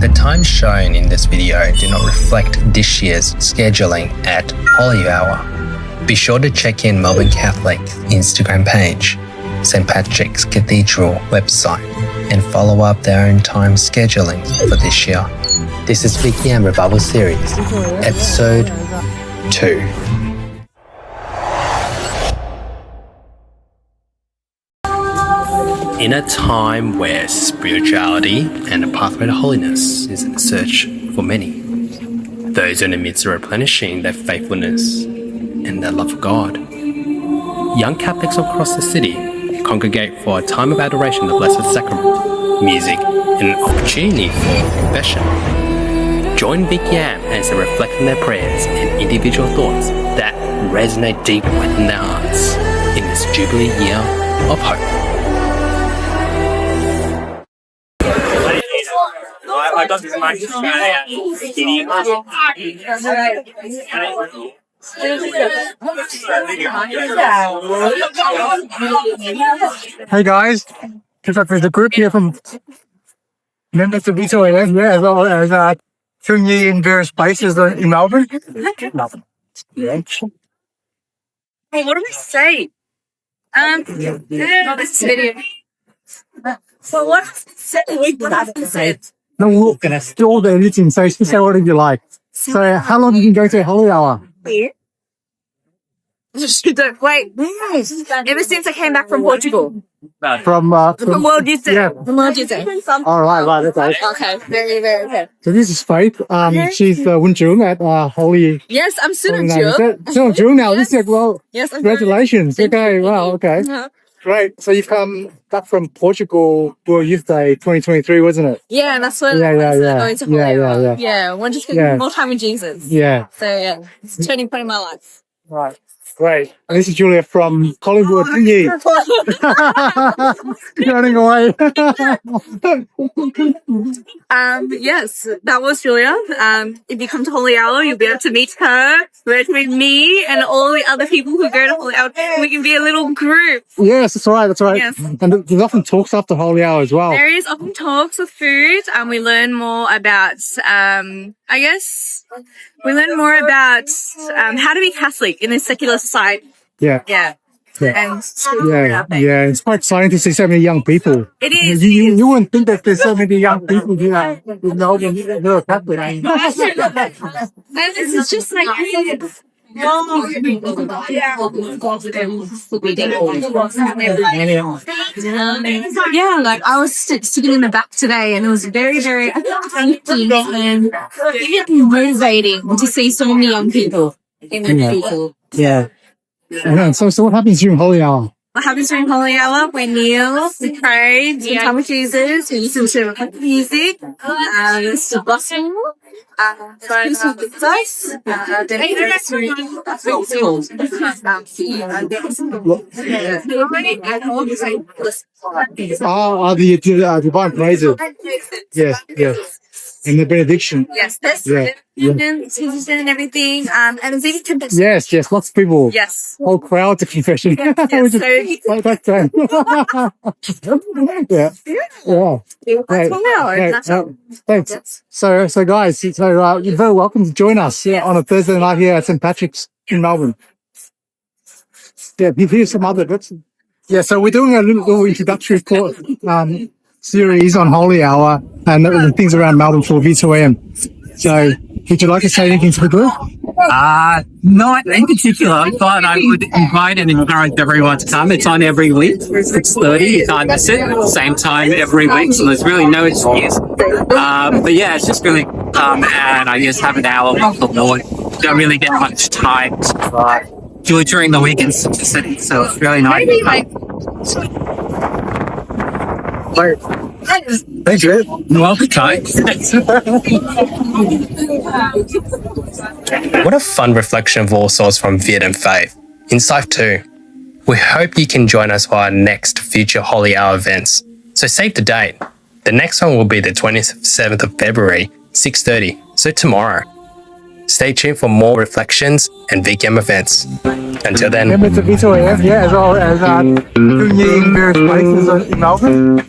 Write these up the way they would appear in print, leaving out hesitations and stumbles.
The times shown in this video do not reflect this year's scheduling at Holy Hour. Be sure to check in Melbourne Catholic Instagram page, St. Patrick's Cathedral website, and follow up their own time scheduling for this year. This is Vcyam Revival Series, Episode 2. In a time where spirituality and a pathway to holiness is in search for many, those in the midst of replenishing their faithfulness and their love for God, young Catholics across the city congregate for a time of adoration of the Blessed Sacrament, music, and an opportunity for confession. Join Vcyam as they reflect on their prayers and individual thoughts that resonate deep within their hearts in this Jubilee year of hope. Hey guys, there's a group here from members of V.C.Y.A.M, as well as Tunyi in various places in Melbourne. Hey, what do we say? Not this video. Well, what does it say? No, look, it's all the editing, so you can say whatever you like. So, how long have you been going to Holy Hour? Wait, ever since I came back from Portugal. From World Youth Day. Yeah. From World Youth Day. All right, okay. Okay, very okay. So this is Faith. She's the Wunjung at Holy. Yes, I'm student Student June now. This is well. Yes, I'm congratulations. Okay, wow, okay. Uh-huh. Great. So you've come back from Portugal World Youth Day 2023, wasn't it? Yeah, and that's when Yeah. going to Holy Hour. Yeah. One just getting more time with Jesus. Yeah. So yeah, it's a turning point in my life. Right. Great. And this is Julia from Collingwood. Running away. Yes, that was Julia. If you come to Holy Hour, you'll be able to meet her, meet me, and all the other people who go to Holy Hour. We can be a little group. Yes, that's right. Yes. And there's often talks after Holy Hour as well. There is often talks of food, and we learn more about, we learn more about how to be Catholic in a secular society. Yeah. And it's quite exciting to see so many young people. it is. You wouldn't think that there's so many young people here in Melbourne who are Catholic. And this is just like like I was sitting in the back today, and it was very, very empty and motivating to see so many young people in the people. Yeah. So what happens during Holy Hour? What happens during Holy Hour? We kneel, we pray, spend time with Jesus, we listen to music, listen to gospel, do some exercise, the divine praises. Yes. And the benediction. Yes, and everything. And it's even confession. Yes, lots of people. Yes. Whole crowd to confession. Yes. Like that time. Thanks. Yes. So guys, you're very welcome to join us on a Thursday night here at St. Patrick's in Melbourne. Yeah, here's some other bits. Yeah, so we're doing a little introductory series on Holy Hour and the things around Melbourne for V.C.Y.A.M. So, would you like to say anything to the group? Not in particular, but I would invite and encourage everyone to come. It's on every week, 6:30. You can't miss it. At the same time every week, so there's really no excuse. But yeah, it's just really come and I just have an hour with the Lord. Don't really get much time to do it during the weekends to city, so it's really nice. Thanks, Ed. You're welcome, Kai. What a fun reflection of all sorts from Viet and Faith. Insight 2. We hope you can join us for our next future Holy Hour events. So save the date. The next one will be the 27th of February, 6:30, so tomorrow. Stay tuned for more reflections and Vcyam events. Until then. Remember to V.C.Y.A.M, as well as Tunyi in various places in Melbourne.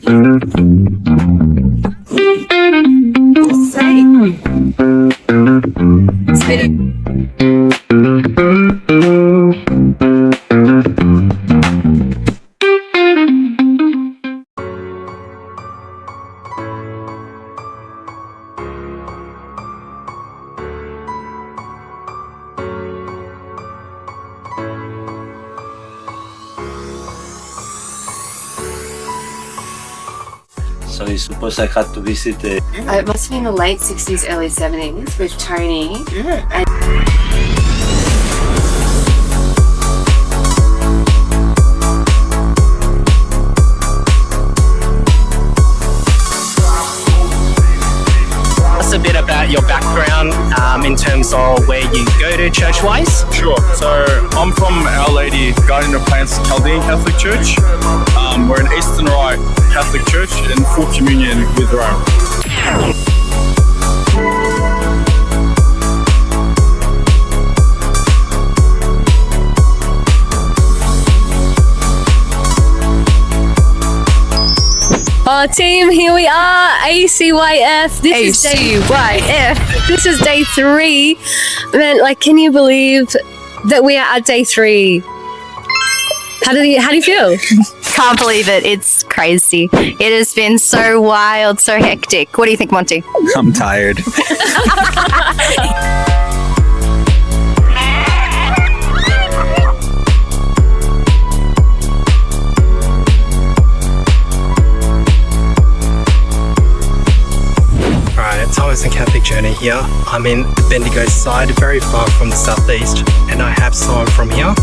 So I suppose I had to visit the... It must have been the late 60s, early 70s with Tony. And A bit about your background in terms of where you go to church-wise. Sure. So I'm from Our Lady Guardian of Plants Chaldean Catholic Church. We're an Eastern Rite Catholic Church in full communion with Rome. Team, here we are, ACYF. This is ACYF. This is day 3. Man, like, can you believe that we are at day 3? How do you feel? Can't believe it. It's crazy. It has been so wild, so hectic. What do you think, Monty? I'm tired. Thomas and Catholic Journo here. I'm in the Bendigo side, very far from the southeast, and I have someone from here.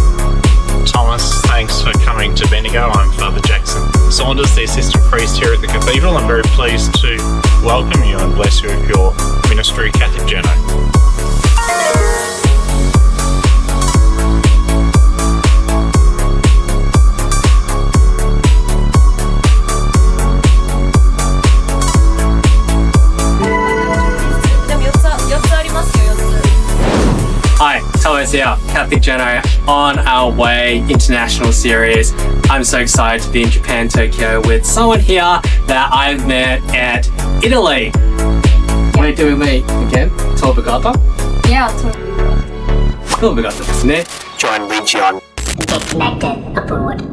Thomas, thanks for coming to Bendigo. I'm Father Jackson Saunders, the assistant priest here at the Cathedral. I'm very pleased to welcome you and bless you with your ministry, Catholic Journo. Hi, Thomas here, Catholic Journo, on our way international series. I'm so excited to be in Japan, Tokyo, with someone here that I've met at Italy. Where do we meet again? Tolbagata? yeah, totally. Tolbagata ですね。Join Region. Get connected abroad.